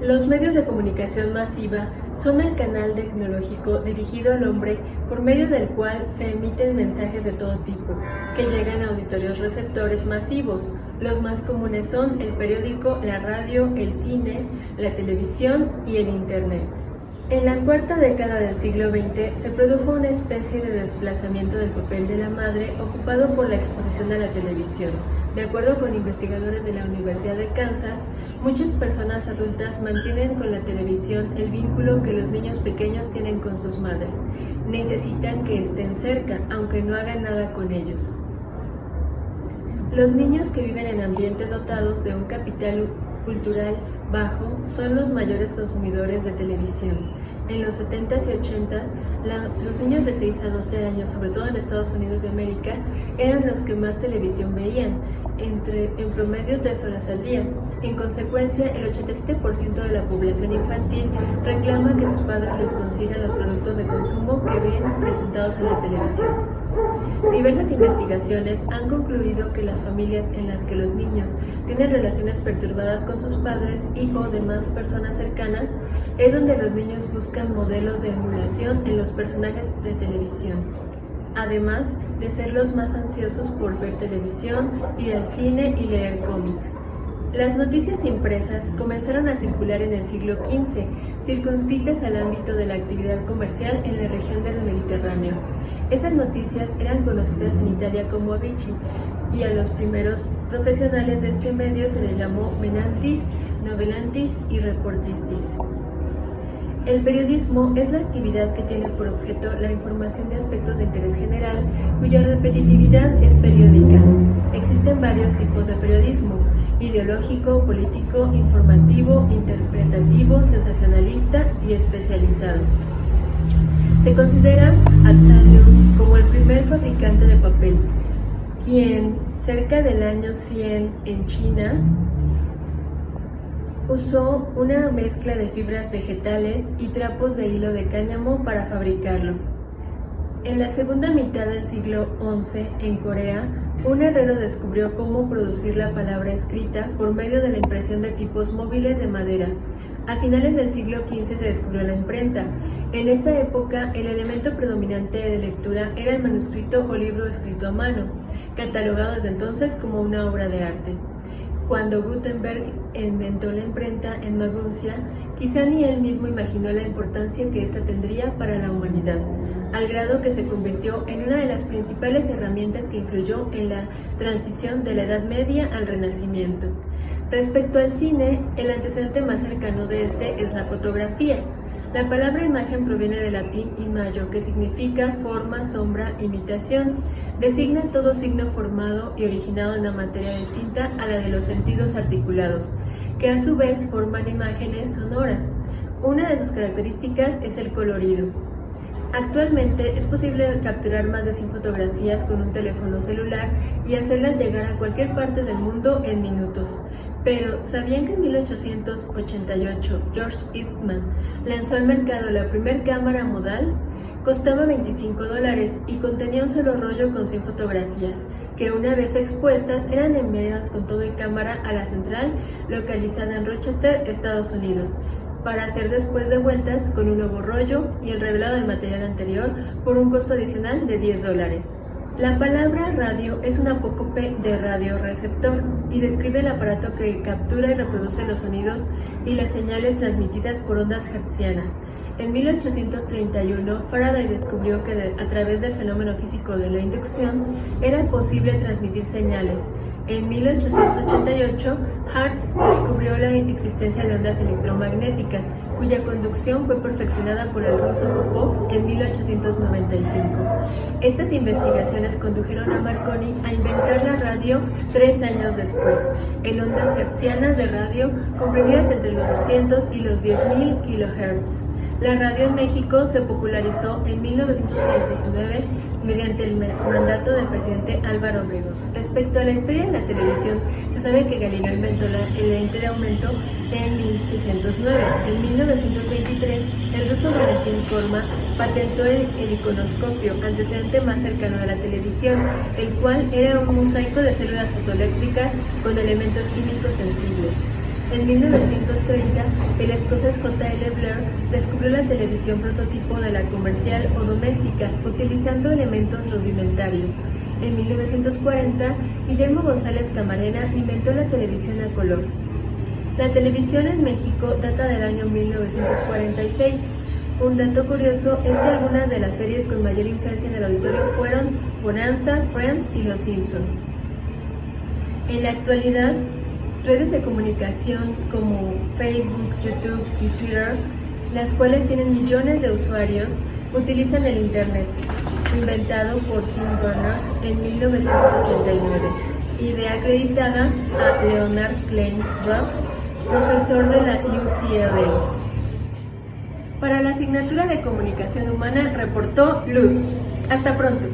Los medios de comunicación masiva son el canal tecnológico dirigido al hombre por medio del cual se emiten mensajes de todo tipo, que llegan a auditorios receptores masivos. Los más comunes son el periódico, la radio, el cine, la televisión y el Internet. En la cuarta década del siglo XX se produjo una especie de desplazamiento del papel de la madre ocupado por la exposición a la televisión. De acuerdo con investigadores de la Universidad de Kansas, muchas personas adultas mantienen con la televisión el vínculo que los niños pequeños tienen con sus madres. Necesitan que estén cerca, aunque no hagan nada con ellos. Los niños que viven en ambientes dotados de un capital cultural bajo son los mayores consumidores de televisión. En los 70s y 80s, los niños de 6 a 12 años, sobre todo en Estados Unidos de América, eran los que más televisión veían, en promedio 3 horas al día. En consecuencia, el 87% de la población infantil reclama que sus padres les consigan los productos de consumo que ven presentados en la televisión. Diversas investigaciones han concluido que las familias en las que los niños tienen relaciones perturbadas con sus padres y o demás personas cercanas es donde los niños buscan modelos de emulación en los personajes de televisión, además de ser los más ansiosos por ver televisión, ir al cine y leer cómics. Las noticias impresas comenzaron a circular en el siglo XV, circunscritas al ámbito de la actividad comercial en la región del Mediterráneo. Esas noticias eran conocidas en Italia como Avicii, y a los primeros profesionales de este medio se les llamó menantis, novellantis y reportistis. El periodismo es la actividad que tiene por objeto la información de aspectos de interés general, cuya repetitividad es periódica. Existen varios tipos de periodismo: ideológico, político, informativo, interpretativo, sensacionalista y especializado. Se considera a Tsalung como el primer fabricante de papel, quien cerca del año 100 en China usó una mezcla de fibras vegetales y trapos de hilo de cáñamo para fabricarlo. En la segunda mitad del siglo XI, en Corea, un herrero descubrió cómo producir la palabra escrita por medio de la impresión de tipos móviles de madera. A finales del siglo XV se descubrió la imprenta. En esa época, el elemento predominante de lectura era el manuscrito o libro escrito a mano, catalogado desde entonces como una obra de arte. Cuando Gutenberg inventó la imprenta en Maguncia, quizá ni él mismo imaginó la importancia que ésta tendría para la humanidad, al grado que se convirtió en una de las principales herramientas que influyó en la transición de la Edad Media al Renacimiento. Respecto al cine, el antecedente más cercano de este es la fotografía. La palabra imagen proviene del latín imago, que significa forma, sombra, imitación. Designa todo signo formado y originado en una materia distinta a la de los sentidos articulados, que a su vez forman imágenes sonoras. Una de sus características es el colorido. Actualmente es posible capturar más de 100 fotografías con un teléfono celular y hacerlas llegar a cualquier parte del mundo en minutos. Pero, ¿sabían que en 1888 George Eastman lanzó al mercado la primera cámara modal? Costaba $25 y contenía un solo rollo con 100 fotografías, que una vez expuestas eran enviadas con todo y cámara a la central localizada en Rochester, Estados Unidos, para ser después devueltas con un nuevo rollo y el revelado del material anterior por un costo adicional de $10. La palabra radio es un apócope de radioreceptor y describe el aparato que captura y reproduce los sonidos y las señales transmitidas por ondas hertzianas. En 1831, Faraday descubrió que a través del fenómeno físico de la inducción era posible transmitir señales. En 1888, Hertz descubrió la existencia de ondas electromagnéticas, cuya conducción fue perfeccionada por el ruso Popov en 1895. Estas investigaciones condujeron a Marconi a inventar la radio 3 años después, en ondas hertzianas de radio comprendidas entre los 200 y los 10.000 kHz. La radio en México se popularizó en 1939 mediante el mandato del presidente Álvaro Obregón. Respecto a la historia de la televisión, se sabe que Galileo inventó el lente de aumento en 1609. En 1923, el ruso Valentín Korma patentó el iconoscopio, antecedente más cercano de la televisión, el cual era un mosaico de células fotoeléctricas con elementos químicos sensibles. En 1930, el escocés J.L. Blair descubrió la televisión prototipo de la comercial o doméstica, utilizando elementos rudimentarios. En 1940, Guillermo González Camarena inventó la televisión a color. La televisión en México data del año 1946. Un dato curioso es que algunas de las series con mayor influencia en el auditorio fueron Bonanza, Friends y Los Simpson. En la actualidad, redes de comunicación como Facebook, YouTube y Twitter, las cuales tienen millones de usuarios, utilizan el Internet, inventado por Tim Berners en 1989, idea acreditada a Leonard Klein Rock, profesor de la UCLA. Para la asignatura de Comunicación Humana reportó Luz. Hasta pronto.